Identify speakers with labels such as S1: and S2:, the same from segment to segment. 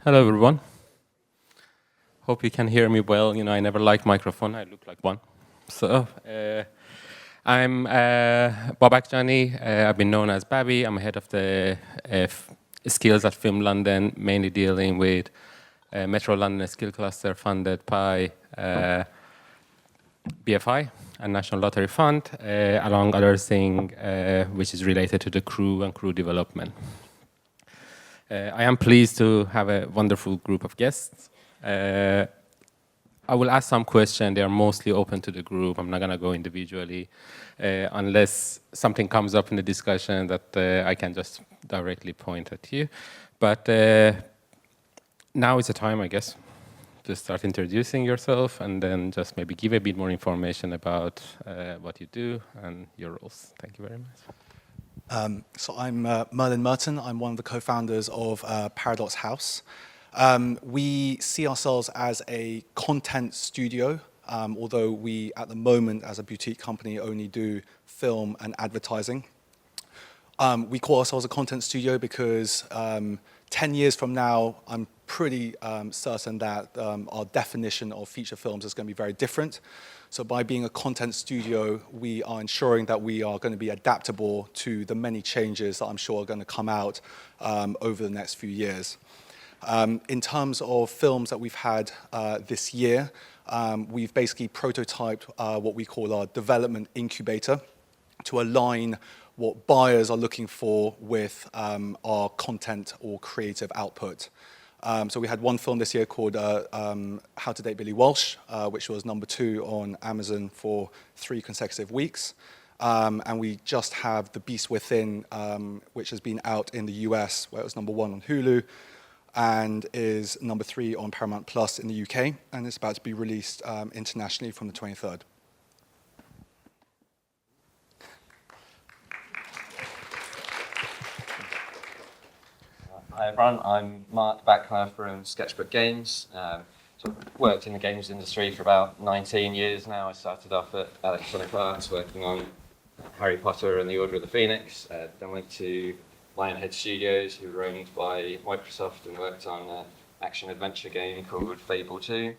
S1: Hello, everyone. Hope you can hear me well. I never liked microphone. I look like one. So, I'm Babak Jani. I've been known as Babby. I'm head of the skills at Film London, mainly dealing with Metro London Skill Cluster funded by BFI and National Lottery Fund, along other things which is related to the crew and crew development. I am pleased to have a wonderful group of guests. I will ask some questions. They are mostly open to the group. I'm not going to go individually unless something comes up in the discussion that I can just directly point at you. But now is the time, I guess, to start introducing yourself and then just maybe give a bit more information about what you do and your roles. Thank you very much.
S2: So I'm Merton. I'm one of the co-founders of Paradox House. We see ourselves as a content studio, although we, at the moment, as a boutique company, only do film and advertising. We call ourselves a content studio because 10 years from now, I'm pretty certain that our definition of feature films is going to be very different. So by being a content studio, we are ensuring that we are going to be adaptable to the many changes that I'm sure are going to come out over the next few years. In terms of films that we've had this year, we've basically prototyped what we call our development incubator to align what buyers are looking for with our content or creative output. So we had one film this year called How to Date Billy Walsh, which was #2 on Amazon for 3 consecutive weeks. And we just have The Beast Within, which has been out in the US, where it was #1 on Hulu, and is #3 on Paramount Plus in the UK, and it's about to be released internationally from the 23rd.
S3: Hi everyone, I'm Mark Backler from Sketchbook Games. Worked in the games industry for about 19 years now. I started off at Electronic Arts working on Harry Potter and the Order of the Phoenix. Then went to Lionhead Studios, who were owned by Microsoft, and worked on an action-adventure game called Fable 2.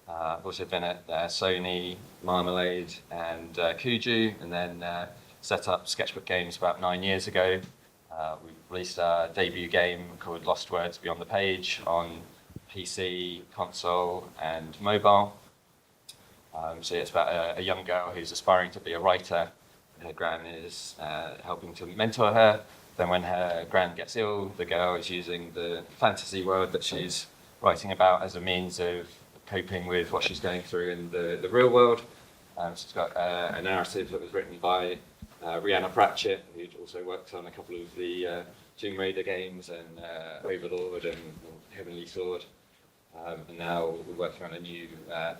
S3: I've also been at Sony, Marmalade and Kuju, and then set up Sketchbook Games about 9 years ago. We released our debut game called Lost Words Beyond the Page on PC, console, and mobile. So it's about a young girl who's aspiring to be a writer. Her gran is helping to mentor her. Then when her gran gets ill, the girl is using the fantasy world that she's writing about as a means of coping with what she's going through in the real world. So it's got a narrative that was written by Rhianna Pratchett, who also worked on a couple of the Tomb Raider games and Overlord and Heavenly Sword. And now we're working on a new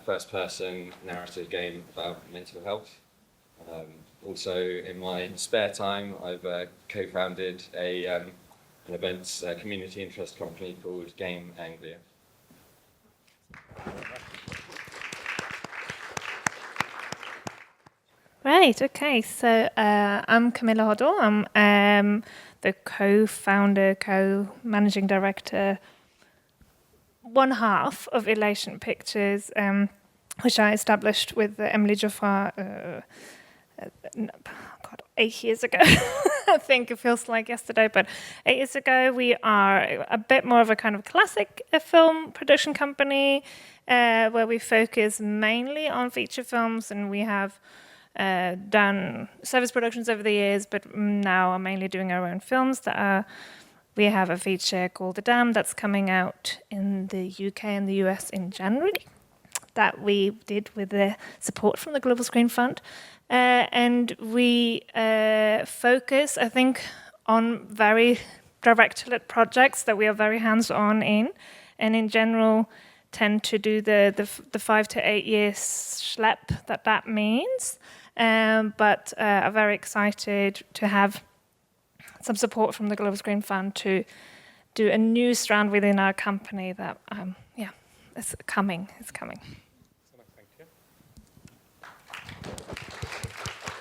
S3: first-person narrative game about mental health. Also, in my spare time, I've co-founded an events community interest company called Game Anglia.
S4: Right, okay, so I'm Kamilla Hodøl. I'm the co-founder, co-managing director, one half of Elation Pictures, which I established with Emily Geoffroy 8 years ago. I think it feels like yesterday, but 8 years ago. We are a bit more of a kind of classic film production company where we focus mainly on feature films, and we have done service productions over the years, but now are mainly doing our own films. We have a feature called The Dam that's coming out in the UK and the US in January that we did with the support from the Global Screen Fund. And we focus, I think, on very director-led projects that we are very hands-on in, and in general tend to do the 5 to 8 years schlep that means. But are very excited to have some support from the Global Screen Fund to do a new strand within our company that, it's coming. It's coming.
S1: Thank you.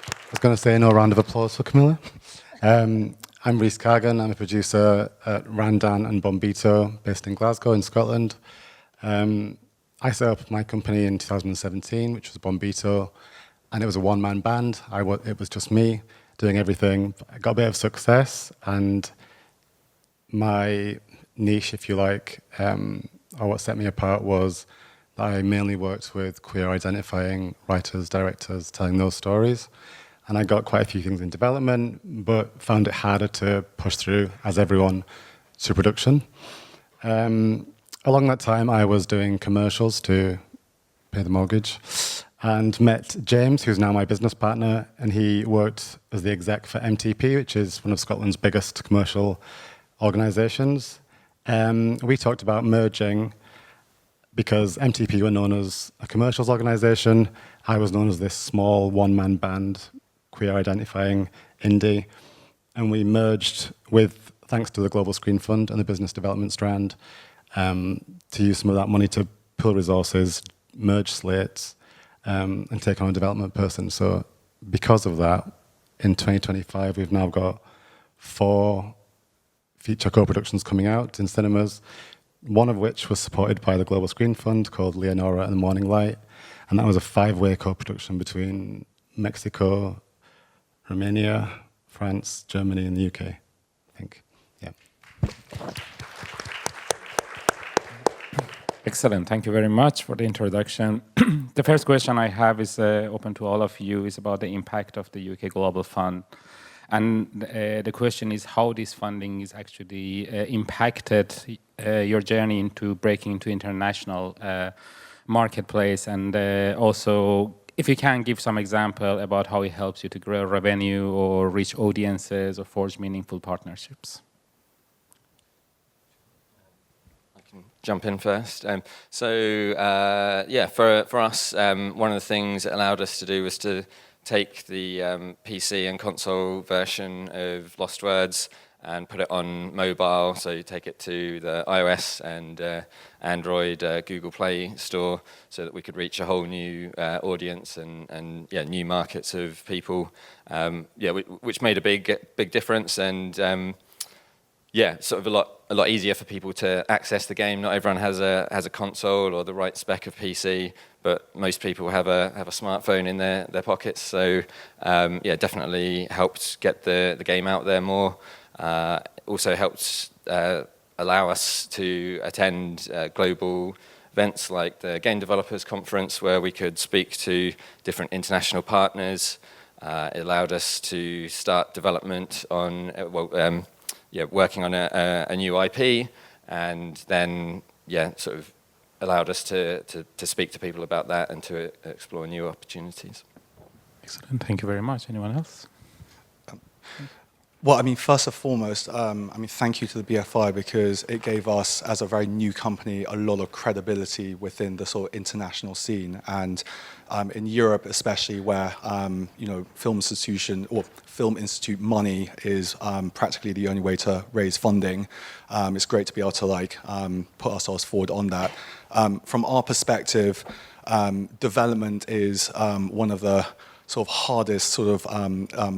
S5: I was going to say no round of applause for Kamilla. I'm Reece Cargan. I'm a producer at Randan and Bombito, based in Glasgow in Scotland. I set up my company in 2017, which was Bombito, and it was a one-man band. It was just me doing everything. I got a bit of success, and my niche, if you like, or what set me apart was that I mainly worked with queer identifying writers, directors, telling those stories. And I got quite a few things in development, but found it harder to push through, as everyone, to production. Along that time, I was doing commercials to pay the mortgage, and met James, who's now my business partner, and he worked as the exec for MTP, which is one of Scotland's biggest commercial organisations. We talked about merging because MTP were known as a commercials organisation. I was known as this small one-man band, queer identifying indie, and we merged with, thanks to the Global Screen Fund and the Business Development Strand, to use some of that money to pool resources, merge slates, and take on a development person. So because of that, in 2025, we've now got 4 feature co-productions coming out in cinemas, one of which was supported by the Global Screen Fund called Leonora and the Morning Light, and that was a 5-way co-production between Mexico, Romania, France, Germany, and the UK, I think. Yeah.
S6: Excellent. Thank you very much for the introduction. The first question I have is open to all of you, is about the impact of the UK Global Fund. And the question is how this funding is actually impacted your journey into breaking into international marketplace, and also if you can give some example about how it helps you to grow revenue or reach audiences or forge meaningful partnerships.
S3: I can jump in first. For us, one of the things it allowed us to do was to take the PC and console version of Lost Words and put it on mobile, so you take it to the iOS and Android Google Play store, so that we could reach a whole new audience and new markets of people, which made a big difference, and sort of a lot easier for people to access the game. Not everyone has a console or the right spec of PC, but most people have a smartphone in their pockets. So definitely helped get the game out there more. Also helped allow us to attend global events like the Game Developers Conference, where we could speak to different international partners. It allowed us to start development on working on a new IP, and then sort of allowed us to speak to people about that and to explore new opportunities.
S6: Excellent. Thank you very much. Anyone else?
S2: Well, I mean, first and foremost, thank you to the BFI, because it gave us, as a very new company, a lot of credibility within the sort of international scene. And in Europe, especially, where Film Institute money is practically the only way to raise funding, it's great to be able to put ourselves forward on that. From our perspective, development is one of the sort of hardest sort of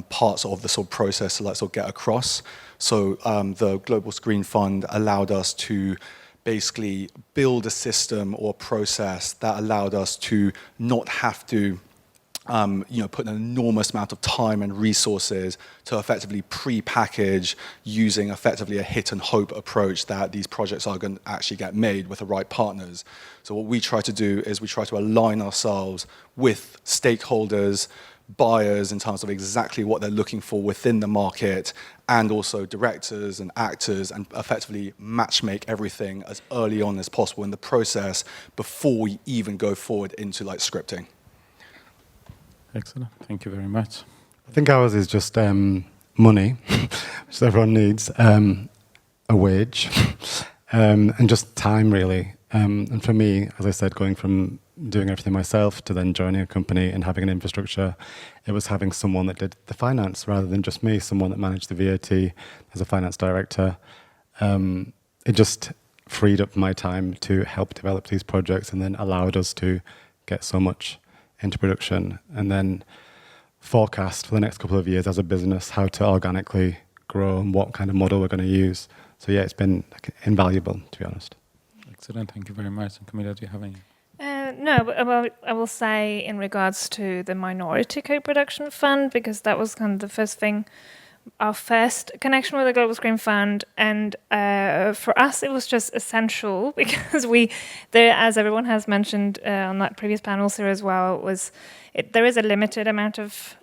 S2: parts of the sort of process to sort of get across. So the Global Screen Fund allowed us to basically build a system or process that allowed us to not have to put an enormous amount of time and resources to effectively pre-package using effectively a hit and hope approach that these projects are going to actually get made with the right partners. So what we try to do is we try to align ourselves with stakeholders, buyers, in terms of exactly what they're looking for within the market, and also directors and actors, and effectively matchmake everything as early on as possible in the process before we even go forward into scripting.
S6: Excellent. Thank you very much.
S5: I think ours is just money, which everyone needs, a wage, and just time, really. And for me, as I said, going from doing everything myself to then joining a company and having an infrastructure, it was having someone that did the finance rather than just me, someone that managed the VAT as a finance director. It just freed up my time to help develop these projects, and then allowed us to get so much into production, and then forecast for the next couple of years as a business how to organically grow and what kind of model we're going to use. So yeah, it's been invaluable, to be honest.
S6: Excellent, thank you very much. And Kamilla, do you have any?
S4: No, but well, I will say in regards to the Minority Co-Production Fund, because that was kind of the first thing, our first connection with the Global Screen Fund, and for us it was just essential because as everyone has mentioned on that previous panels here as well, there is a limited amount of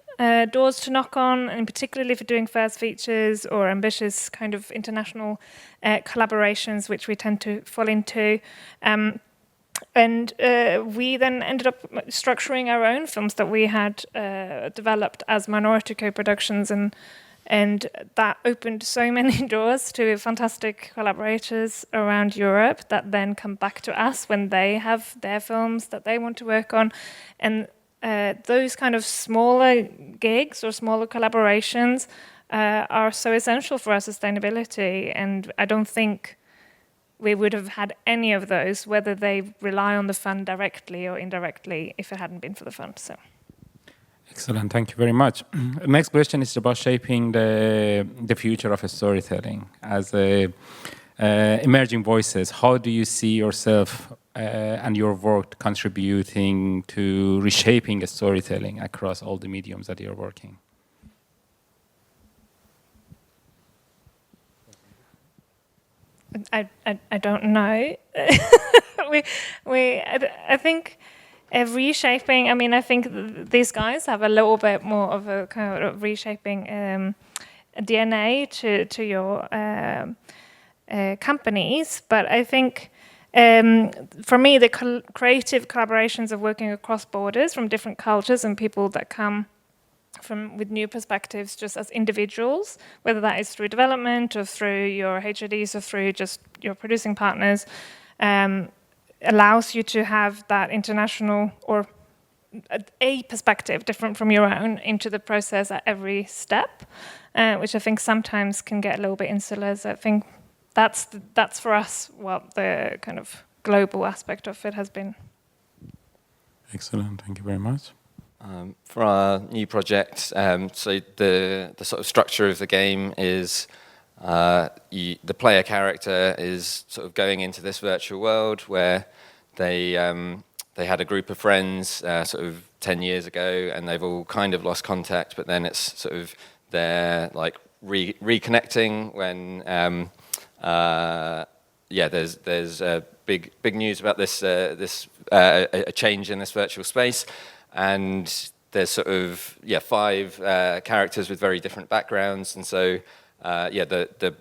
S4: doors to knock on, and particularly for doing first features or ambitious kind of international collaborations, which we tend to fall into. And we then ended up structuring our own films that we had developed as minority co-productions, and that opened so many doors to fantastic collaborators around Europe that then come back to us when they have their films that they want to work on. And those kind of smaller gigs or smaller collaborations are so essential for our sustainability, and I don't think we would have had any of those, whether they rely on the fund directly or indirectly, if it hadn't been for the fund. So,
S6: excellent, thank you very much. Next question is about shaping the future of storytelling as emerging voices. How do you see yourself and your work contributing to reshaping storytelling across all the mediums that you're working?
S4: I don't know. I think reshaping. I mean, I think these guys have a little bit more of a kind of reshaping DNA to your companies, but I think for me, the creative collaborations of working across borders from different cultures and people that come with new perspectives just as individuals, whether that is through development or through your HODs or through just your producing partners, allows you to have that international or a perspective different from your own into the process at every step, which I think sometimes can get a little bit insular. So I think that's for us what the kind of global aspect of it has been.
S6: Excellent, thank you very much.
S3: For our new project, so the sort of structure of the game is the player character is sort of going into this virtual world where they had a group of friends sort of 10 years ago, and they've all kind of lost contact, but then it's sort of they're like reconnecting when there's big news about this a change in this virtual space. And there's sort of 5 characters with very different backgrounds, and so the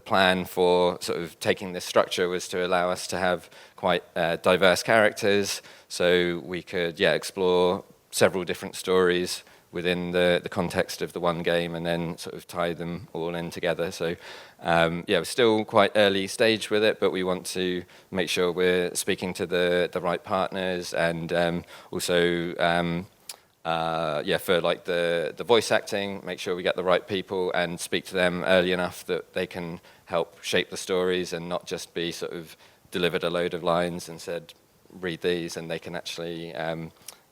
S3: plan for sort of taking this structure was to allow us to have quite diverse characters, so we could explore several different stories within the context of the one game, and then sort of tie them all in together. So we're still quite early stage with it, but we want to make sure we're speaking to the right partners, and also for like the voice acting, make sure we get the right people and speak to them early enough that they can help shape the stories and not just be sort of delivered a load of lines and said read these, and they can actually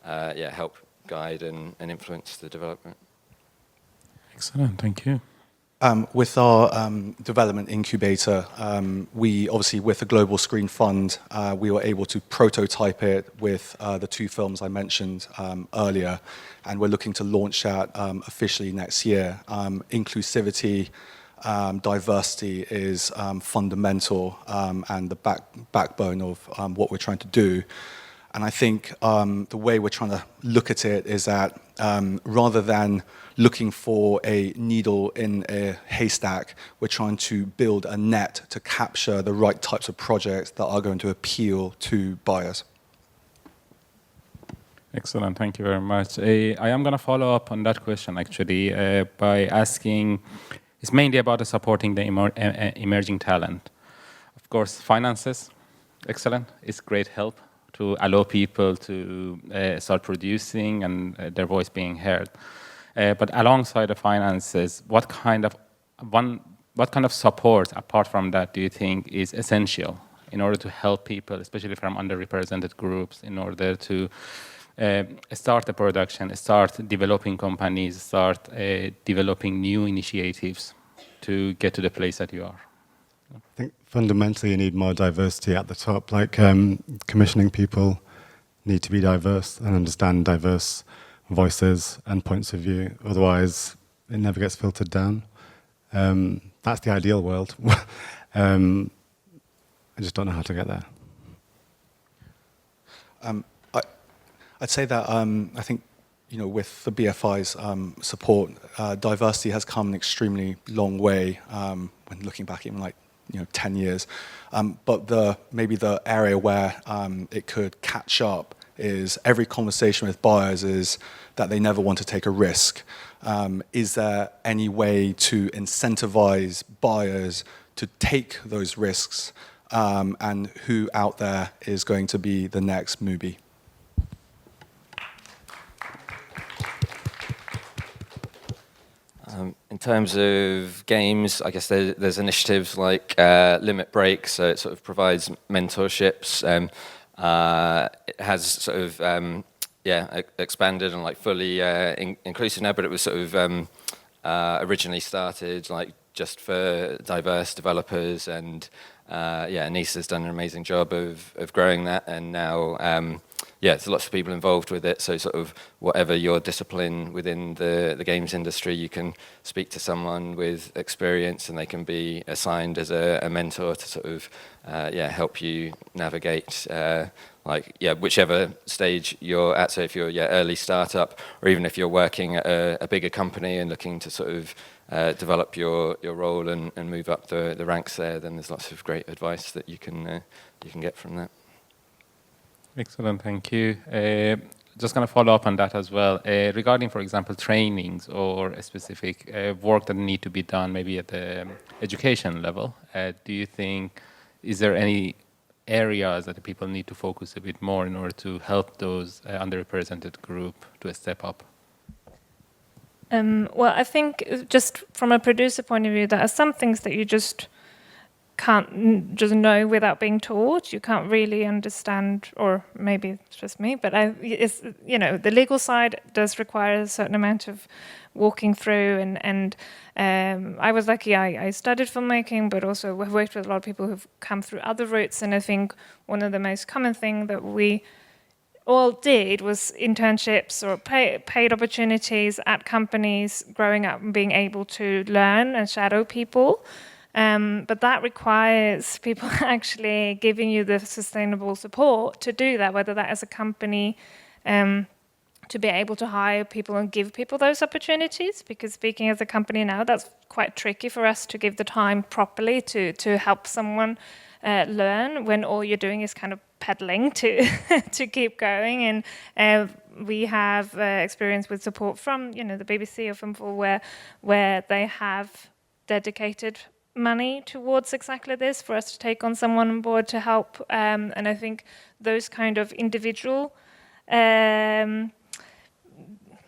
S3: help guide and influence the development.
S6: Excellent, thank you.
S2: With our development incubator, we obviously, with the Global Screen Fund, we were able to prototype it with the 2 films I mentioned earlier, and we're looking to launch that officially next year. Inclusivity, diversity is fundamental and the backbone of what we're trying to do. And I think the way we're trying to look at it is that rather than looking for a needle in a haystack, we're trying to build a net to capture the right types of projects that are going to appeal to buyers.
S6: Excellent, thank you very much. I am going to follow up on that question actually by asking, it's mainly about supporting the emerging talent. Of course, finances, excellent, it's great help to allow people to start producing and their voice being heard. But alongside the finances, what kind of support apart from that do you think is essential in order to help people, especially from underrepresented groups, in order to start the production, start developing companies, start developing new initiatives?
S1: to get to the place that you are?
S5: I think fundamentally you need more diversity at the top. Like commissioning people need to be diverse and understand diverse voices and points of view. Otherwise, it never gets filtered down. That's the ideal world. I just don't know how to get there.
S2: I'd say that I think, you know, with the BFI's support, diversity has come an extremely long way when looking back even like, you know, 10 years. But maybe the area where it could catch up is every conversation with buyers is that they never want to take a risk. Is there any way to incentivize buyers to take those risks? And who out there is going to be the next Mubi?
S3: In terms of games, I guess there's initiatives like Limit Break, so it sort of provides mentorships. It has sort of expanded and like fully inclusive now, but it was sort of originally started like just for diverse developers, and Reece has done an amazing job of growing that, and now there's lots of people involved with it. So sort of whatever your discipline within the games industry, you can speak to someone with experience, and they can be assigned as a mentor to sort of help you navigate whichever stage you're at. So if you're early startup, or even if you're working at a bigger company and looking to sort of develop your role and move up the ranks there, then there's lots of great advice that you can get from that.
S1: Excellent, thank you. Just going to follow up on that as well. Regarding, for example, trainings or a specific work that need to be done maybe at the education level, do you think, is there any areas that the people need to focus a bit more in order to help those underrepresented group to step up?
S4: Well, I think just from a producer point of view, there are some things that you just can't just know without being taught. You can't really understand, or maybe it's just me, but it's, you know, the legal side does require a certain amount of walking through, and I was lucky. I studied filmmaking, but also have worked with a lot of people who've come through other routes, and I think one of the most common thing that we all did was internships or paid opportunities at companies, growing up and being able to learn and shadow people. But that requires people actually giving you the sustainable support to do that, whether that is a company to be able to hire people and give people those opportunities. Because speaking as a company now, that's quite tricky for us to give the time properly to help someone learn when all you're doing is kind of pedaling to keep going. And we have experience with support from, you know, the BBC or from where they have dedicated money towards exactly this for us to take on someone on board to help. And I think those kind of individual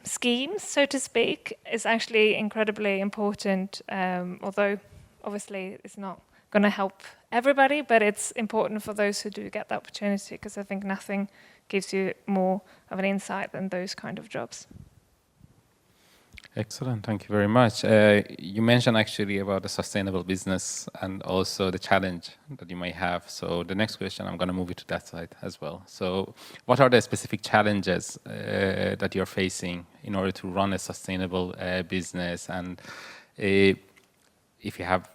S4: schemes, so to speak, is actually incredibly important, although obviously it's not going to help everybody, but it's important for those who do get the opportunity, because I think nothing gives you more of an insight than those kind of jobs.
S1: Excellent, thank you very much. You mentioned actually about the sustainable business and also the challenge that you may have. So the next question, I'm going to move it to that side as well. So what are the specific challenges that you're facing in order to run a sustainable business? And if you have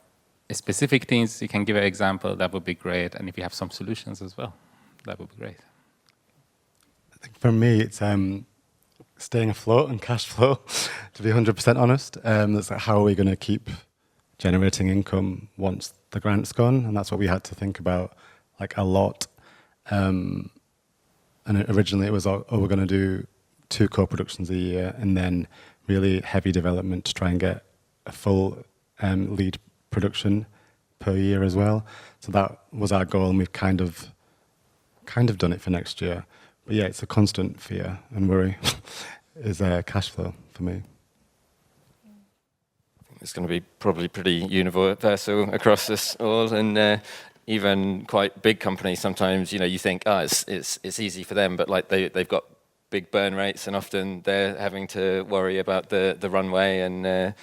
S1: specific things, you can give an example, that would be great. And if you have some solutions as well, that would be great.
S5: I think for me, it's staying afloat and cash flow, to be 100% honest. That's like, how are we going to keep generating income once the grant's gone? And that's what we had to think about like a lot. And originally it was, we're going to do 2 co-productions a year and then really heavy development to try and get a full lead production per year as well. So that was our goal, and we've kind of done it for next year. But yeah, it's a constant fear and worry is cash flow for me.
S3: It's going to be probably pretty universal across us all, and even quite big companies sometimes, you know, you think, it's easy for them, but like they've got big burn rates, and often they're having to worry about the runway and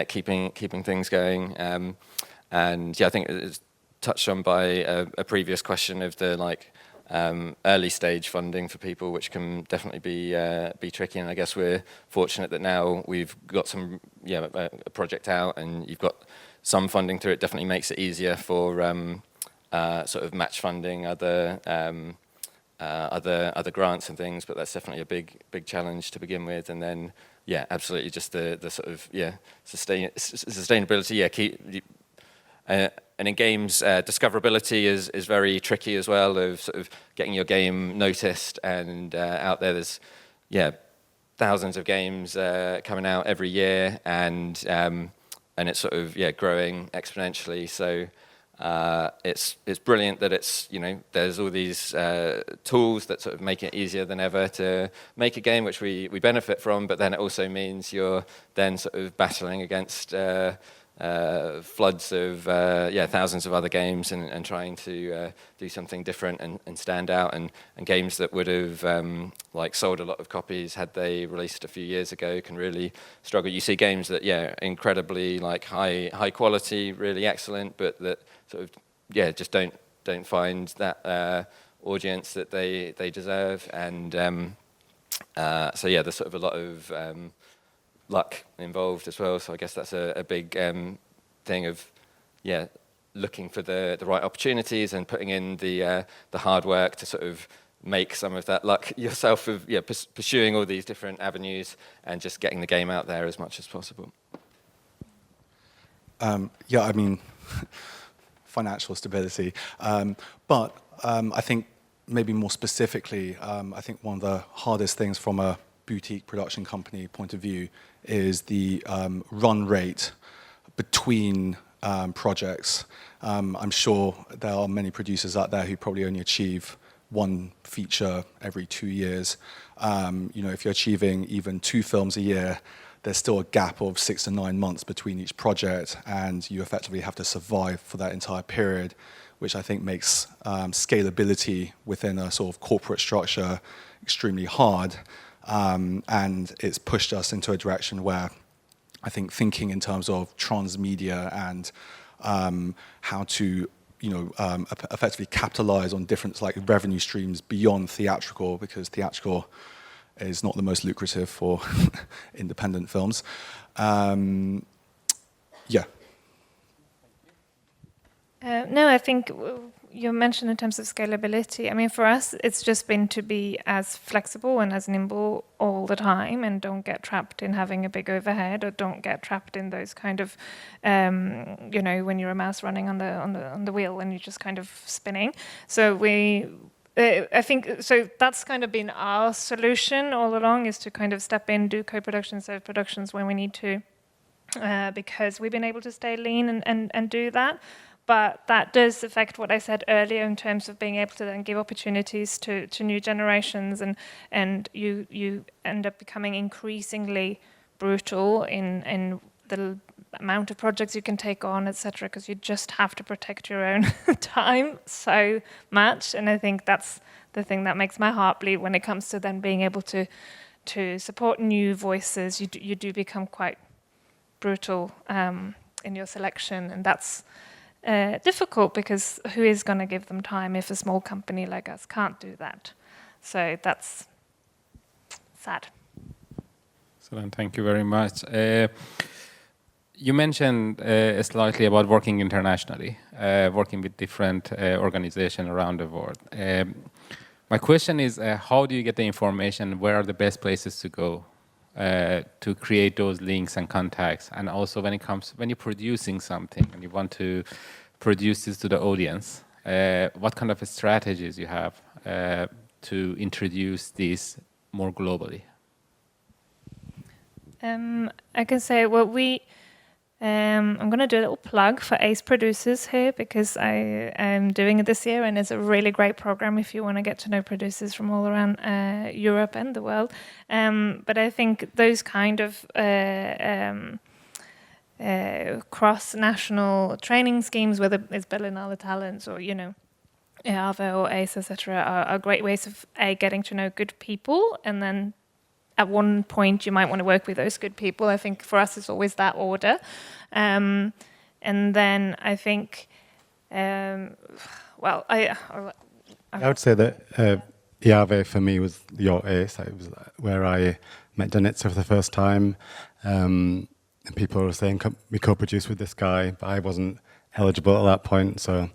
S3: keeping things going. And I think it's touched on by a previous question of the early stage funding for people, which can definitely be tricky. And I guess we're fortunate that now we've got a project out, and you've got some funding through it. Definitely makes it easier for sort of match funding other grants and things. But that's definitely a big challenge to begin with. And then absolutely just the sort of sustainability. And in games, discoverability is very tricky as well, of sort of getting your game noticed and out there. There's thousands of games coming out every year, and it's sort of growing exponentially. So it's brilliant that it's there's all these tools that sort of make it easier than ever to make a game, which we benefit from. But then it also means you're then sort of battling against floods of thousands of other games and trying to do something different and stand out, and games that would have sold a lot of copies had they released a few years ago can really struggle. You see games that incredibly high quality, really excellent, but that sort of just don't find that audience that they deserve. And there's sort of a lot of luck involved as well. So I guess that's a big thing of looking for the right opportunities and putting in the hard work to sort of make some of that luck yourself, of pursuing all these different avenues and just getting the game out there as much as possible.
S2: I mean, financial stability, but I think maybe more specifically, I think one of the hardest things from a boutique production company point of view is the run rate between projects. I'm sure there are many producers out there who probably only achieve one feature every 2 years. If you're achieving even 2 films a year, there's still a gap of 6 to 9 months between each project, and you effectively have to survive for that entire period, which I think makes scalability within a sort of corporate structure extremely hard. And it's pushed us into a direction where I think thinking in terms of transmedia and how to effectively capitalize on different revenue streams beyond theatrical, because theatrical is not the most lucrative for independent films.
S4: No, I think you mentioned in terms of scalability. I mean, for us, it's just been to be as flexible and as nimble all the time, and don't get trapped in having a big overhead, or don't get trapped in those kind of, when you're a mouse running on the wheel and you're just kind of spinning. So I think so. That's kind of been our solution all along, is to kind of step in, do co-productions, productions when we need to, because we've been able to stay lean and do that. But that does affect what I said earlier in terms of being able to then give opportunities to new generations, and you end up becoming increasingly brutal in the amount of projects you can take on, etc., because you just have to protect your own time so much. And I think that's the thing that makes my heart bleed when it comes to then being able to support new voices. You do become quite brutal in your selection, and that's difficult, because who is going to give them time if a small company like us can't do that? So that's sad.
S6: Excellent, thank you very much. You mentioned slightly about working internationally, working with different organizations around the world. My question is, how do you get the information? Where are the best places to go to create those links and contacts? And also when you're producing something and you want to produce this to the audience, what kind of strategies you have to introduce this more globally?
S4: I can say, I'm going to do a little plug for ACE Producers here, because I am doing it this year, and it's a really great program if you want to get to know producers from all around Europe and the world. But I think those kind of cross-national training schemes, whether it's Berlinale Talents or, Ava or ACE, etc., are great ways of getting to know good people, and then at one point you might want to work with those good people. I think for us it's always that order, and then I think, I
S5: would say that Iave for me was your ACE. It was where I met Danitza for the first time, and people were saying we co-produce with this guy, but I wasn't eligible at that point, so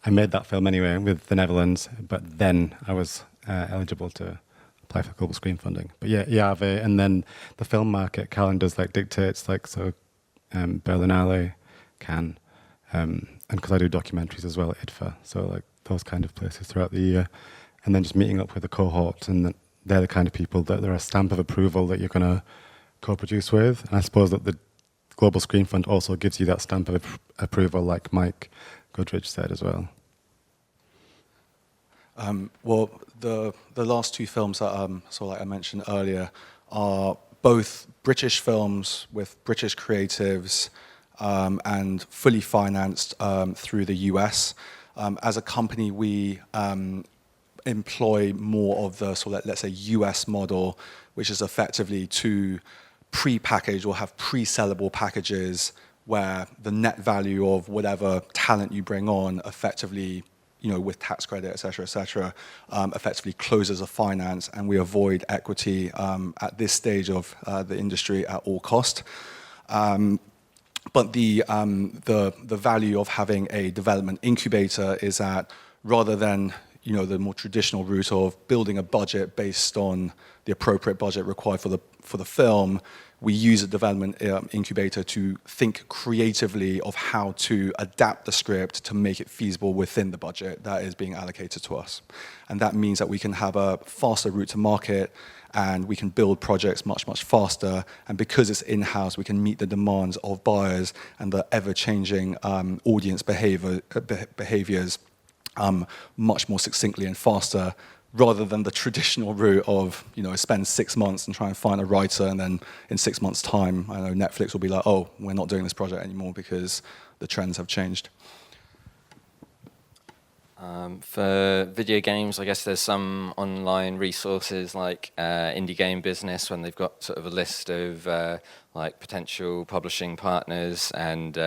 S5: I made that film anyway with the Netherlands, but then I was eligible to apply for global screen funding. But yeah, Iave, and then the film market calendars dictates, Berlinale, Cannes, and because I do documentaries as well at IDFA, so those kind of places throughout the year, and then just meeting up with a cohort, and they're the kind of people that they're a stamp of approval that you're going to co-produce with. And I suppose that the Global Screen Fund also gives you that stamp of approval, like Mike Goodrich said as well.
S2: Well, the last two films that I mentioned earlier are both British films with British creatives and fully financed through the US. As a company, we employ more of the let's say US model, which is effectively to pre-package or have pre-sellable packages where the net value of whatever talent you bring on effectively, with tax credit, et cetera, effectively closes a finance, and we avoid equity at this stage of the industry at all cost. But the value of having a development incubator is that rather than the more traditional route of building a budget based on the appropriate budget required for the film, we use a development incubator to think creatively of how to adapt the script to make it feasible within the budget that is being allocated to us. And that means that we can have a faster route to market, and we can build projects much, much faster. And because it's in-house, we can meet the demands of buyers and the ever-changing audience behaviors much more succinctly and faster, rather than the traditional route of, spend 6 months and try and find a writer, and then in 6 months' time, I know Netflix will be like, oh, we're not doing this project anymore because the trends have changed.
S3: For video games, I guess there's some online resources like Indie Game Business, when they've got sort of a list of potential publishing partners, and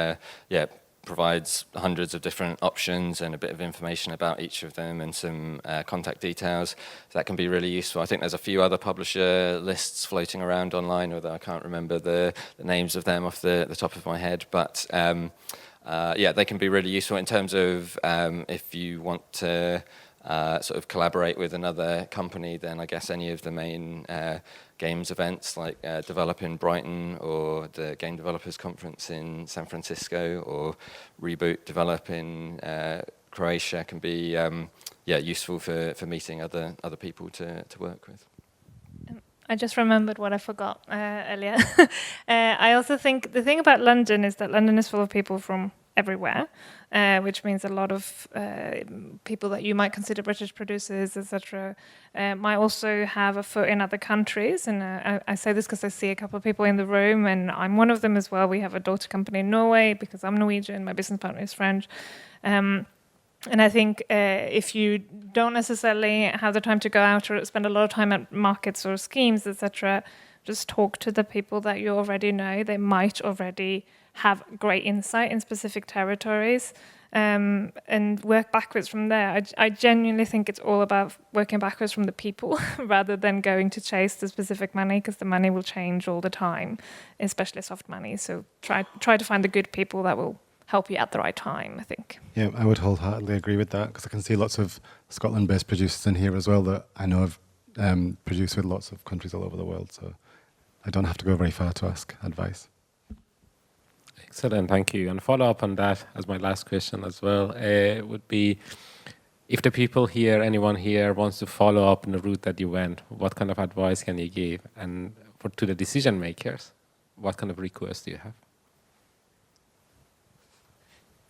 S3: provides hundreds of different options and a bit of information about each of them and some contact details. So that can be really useful. I think there's a few other publisher lists floating around online, although I can't remember the names of them off the top of my head. But they can be really useful in terms of if you want to sort of collaborate with another company, then I guess any of the main games events like Develop in Brighton, or the Game Developers Conference in San Francisco, or Reboot Develop in Croatia can be useful for meeting other people to work with.
S4: I just remembered what I forgot earlier. I also think the thing about London is that London is full of people from everywhere, which means a lot of people that you might consider British producers, etc., might also have a foot in other countries. And I say this because I see a couple of people in the room, and I'm one of them as well. We have a daughter company in Norway because I'm Norwegian, my business partner is French. And I think if you don't necessarily have the time to go out or spend a lot of time at markets or schemes, etc., just talk to the people that you already know. They might already have great insight in specific territories, and work backwards from there. I genuinely think it's all about working backwards from the people rather than going to chase the specific money, because the money will change all the time, especially soft money. So try to find the good people that will help you at the right time, I think.
S5: Yeah, I would wholeheartedly agree with that, because I can see lots of Scotland-based producers in here as well that I know have produced with lots of countries all over the world, so I don't have to go very far to ask advice.
S1: Excellent, thank you. And follow up on that as my last question as well would be, if the people here, anyone here wants to follow up in the route that you went, what kind of advice can you give? And to the decision makers, what kind of requests do you have?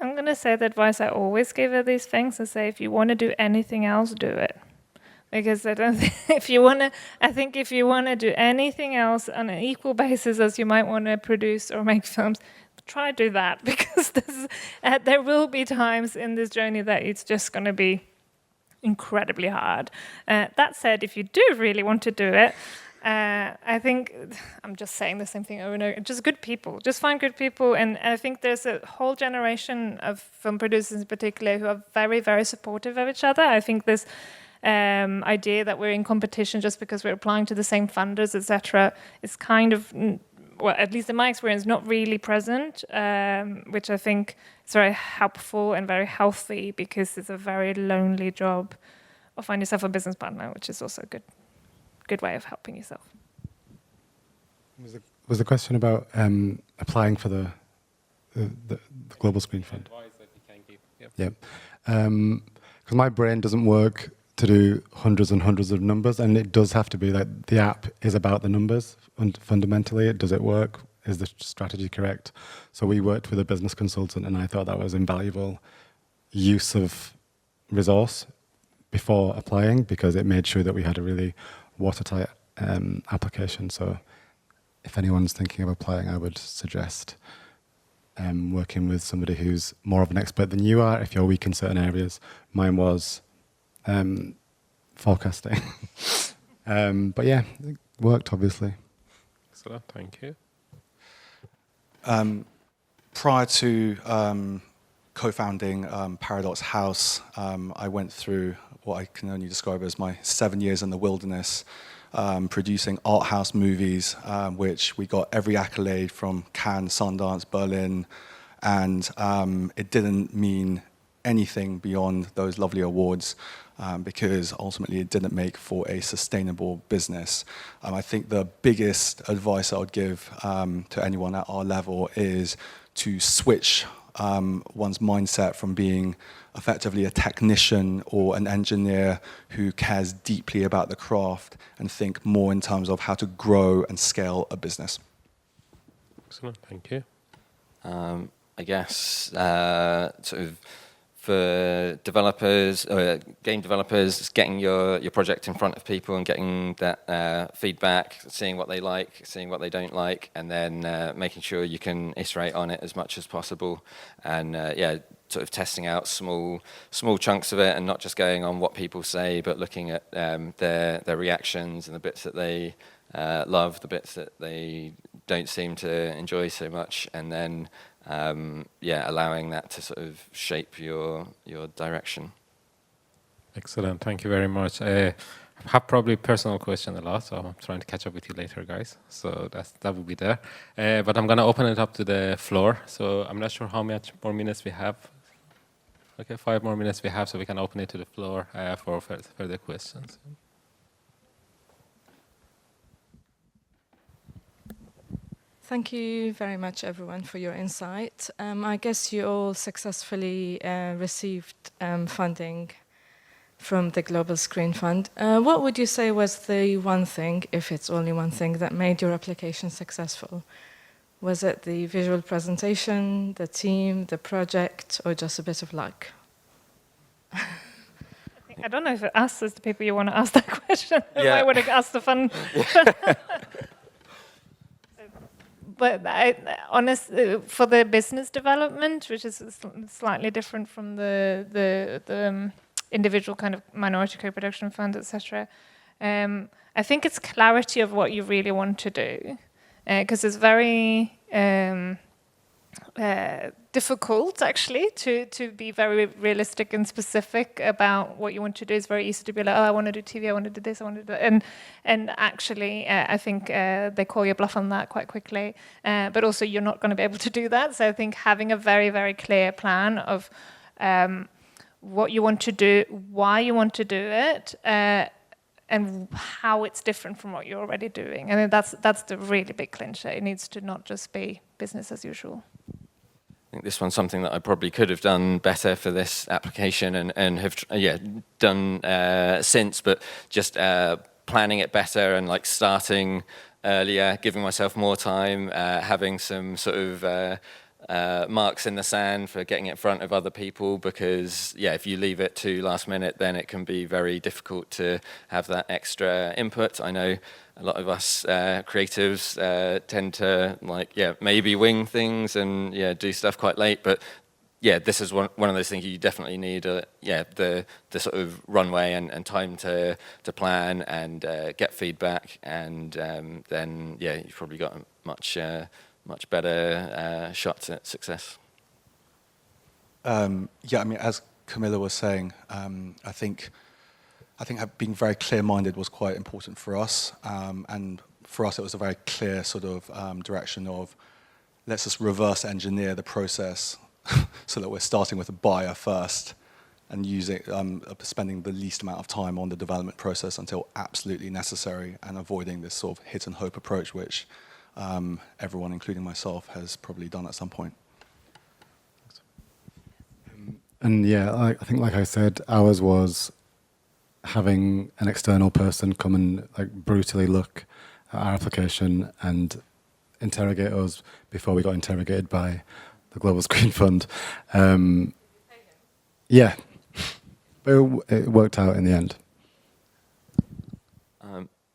S4: I'm going to say the advice I always give at these things is say, if you want to do anything else, do it. Because I don't think if you want to do anything else on an equal basis as you might want to produce or make films, try to do that, because there will be times in this journey that it's just going to be incredibly hard. That said, if you do really want to do it, I think, I'm just saying the same thing over and over, just good people. Just find good people. And I think there's a whole generation of film producers in particular who are very, very supportive of each other. I think this idea that we're in competition just because we're applying to the same funders, etc., is kind of, well, at least in my experience, not really present, which I think is very helpful and very healthy, because it's a very lonely job of finding yourself a business partner, which is also a good way of helping yourself.
S5: Was the question about applying for the Global Screen Fund?
S1: Advice that you can give.
S5: Yeah. Because my brain doesn't work to do hundreds and hundreds of numbers, and it does have to be that the app is about the numbers. And fundamentally, does it work? Is the strategy correct? So we worked with a business consultant, and I thought that was invaluable use of resource before applying, because it made sure that we had a really watertight application. So if anyone's thinking of applying, I would suggest working with somebody who's more of an expert than you are if you're weak in certain areas. Mine was forecasting. But yeah, it worked, obviously.
S1: Excellent, thank you.
S2: Prior to co-founding Paradox House, I went through what I can only describe as my 7 years in the wilderness, producing art house movies, which we got every accolade from Cannes, Sundance, Berlin, and it didn't mean anything beyond those lovely awards, because ultimately it didn't make for a sustainable business. I think the biggest advice I would give to anyone at our level is to switch one's mindset from being effectively a technician or an engineer who cares deeply about the craft, and think more in terms of how to grow and scale a business.
S1: Excellent, thank you.
S3: I guess sort of for developers, game developers, getting your project in front of people and getting that feedback, seeing what they like, seeing what they don't like, and then making sure you can iterate on it as much as possible, and sort of testing out small chunks of it, and not just going on what people say, but looking at their reactions and the bits that they love, the bits that they don't seem to enjoy so much, and then allowing that to sort of shape your direction.
S1: Excellent, thank you very much. I have probably personal question a lot, so I'm trying to catch up with you later, guys. So that will be there. But I'm going to open it up to the floor. So I'm not sure how much more minutes we have. Okay, 5 more minutes we have, so we can open it to the floor for further questions.
S7: Thank you very much, everyone, for your insight. I guess you all successfully received funding from the Global Screen Fund. What would you say was the one thing, if it's only one thing, that made your application successful? Was it the visual presentation, the team, the project, or just a bit of luck?
S4: I don't know if it asks us the people you want to ask that question.
S3: Yeah.
S4: I would have asked the fun. But for the business development, which is slightly different from the individual kind of minority co-production fund, etc., I think it's clarity of what you really want to do, because it's very difficult actually to be very realistic and specific about what you want to do. It's very easy to be like, oh, I want to do TV, I want to do this, I want to do that, and actually I think they call your bluff on that quite quickly, but also you're not going to be able to do that. So I think having a very, very clear plan of what you want to do, why you want to do it, and how it's different from what you're already doing. And that's the really big clincher. It needs to not just be business as usual.
S3: I think this one's something that I probably could have done better for this application, and have done since, but just planning it better and like starting earlier, giving myself more time, having some sort of marks in the sand for getting in front of other people, because if you leave it to last minute, then it can be very difficult to have that extra input. I know a lot of us creatives tend to maybe wing things and do stuff quite late, but this is one of those things you definitely need the sort of runway and time to plan and get feedback, and then you've probably got a much better shot at success.
S2: I mean, as Kamilla was saying, I think being very clear-minded was quite important for us, and for us it was a very clear sort of direction of, let's just reverse engineer the process so that we're starting with a buyer first and spending the least amount of time on the development process until absolutely necessary, and avoiding this sort of hit and hope approach, which everyone, including myself, has probably done at some point.
S5: And I think, like I said, ours was having an external person come and brutally look at our application and interrogate us before we got interrogated by the Global Screen Fund. Yeah, but it worked out in the end.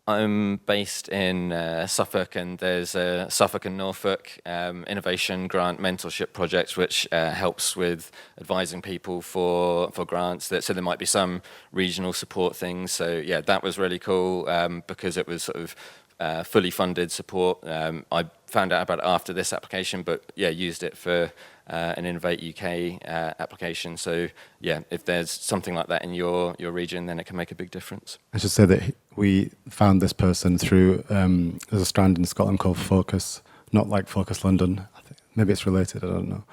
S3: I'm based in Suffolk, and there's a Suffolk and Norfolk innovation grant mentorship project, which helps with advising people for grants. So there might be some regional support things. So that was really cool because it was sort of fully funded support. I found out about it after this application, but used it for an Innovate UK application. So if there's something like that in your region, then it can make a big difference.
S5: I should say that we found this person through, there's a strand in Scotland called Focus, not like Focus London. I think maybe it's related, I don't know.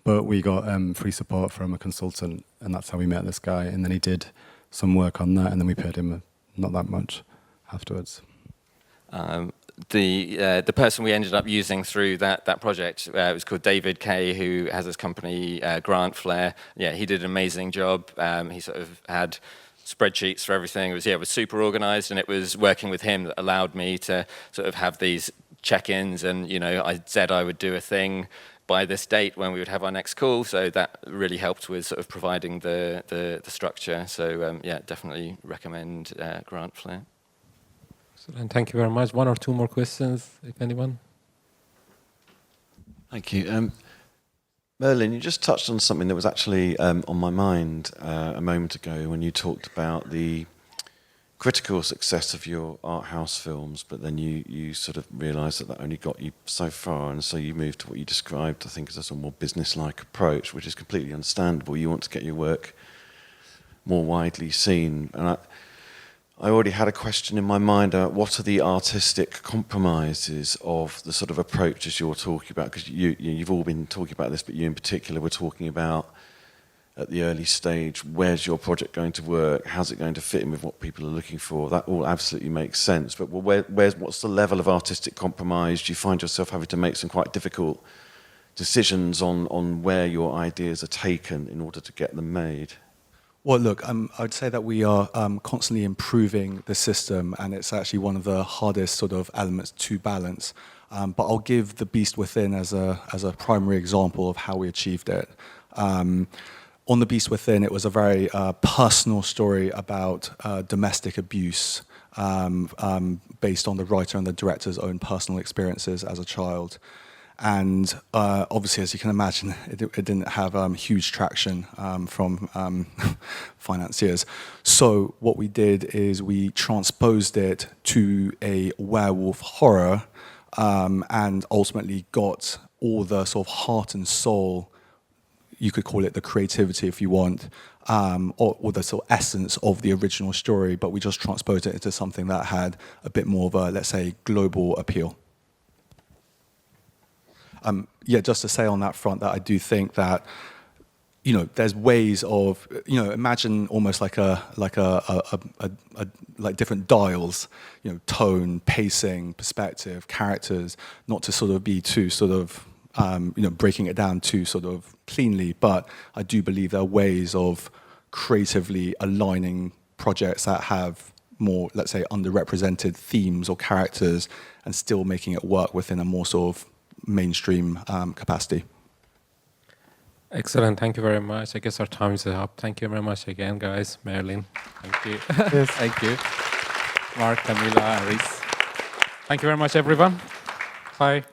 S5: But we got free support from a consultant, and that's how we met this guy. And then he did some work on that, and then we paid him not that much afterwards.
S3: The person we ended up using through that project was called David Kay, who has his company Grant Flair. He did an amazing job. He sort of had spreadsheets for everything. It was super organized, and it was working with him that allowed me to sort of have these check-ins, and I said I would do a thing by this date when we would have our next call, so that really helped with sort of providing the structure. So definitely recommend Grant Flair.
S1: Excellent. Thank you very much. One or two more questions, if anyone.
S8: Thank you. Merlin, you just touched on something that was actually on my mind a moment ago when you talked about the critical success of your art house films, but then you sort of realised that only got you so far, and so you moved to what you described, I think, as a sort of more business-like approach, which is completely understandable. You want to get your work more widely seen. And I already had a question in my mind about what are the artistic compromises of the sort of approaches you're talking about, because you've all been talking about this, but you in particular were talking about at the early stage, where's your project going to work, how's it going to fit in with what people are looking for. That all absolutely makes sense, but what's the level of artistic compromise? Do you find yourself having to make some quite difficult decisions on where your ideas are taken in order to get them made?
S2: Well, look, I'd say that we are constantly improving the system, and it's actually one of the hardest sort of elements to balance. But I'll give The Beast Within as a primary example of how we achieved it. On The Beast Within, it was a very personal story about domestic abuse based on the writer and the director's own personal experiences as a child. And obviously, as you can imagine, it didn't have huge traction from financiers. So what we did is we transposed it to a werewolf horror and ultimately got all the sort of heart and soul, you could call it the creativity if you want, or the sort of essence of the original story, but we just transposed it into something that had a bit more of a, let's say, global appeal. Just to say on that front that I do think that, there's ways of, imagine almost like like different dials, tone, pacing, perspective, characters, not to sort of be too sort of, breaking it down too sort of cleanly, but I do believe there are ways of creatively aligning projects that have more, let's say, underrepresented themes or characters and still making it work within a more sort of mainstream capacity.
S1: Excellent. Thank you very much. I guess our time is up. Thank you very much again, guys. Merlin. Thank you.
S5: Yes.
S1: Thank you. Mark, Kamilla, and Reece. Thank you very much, everyone. Bye.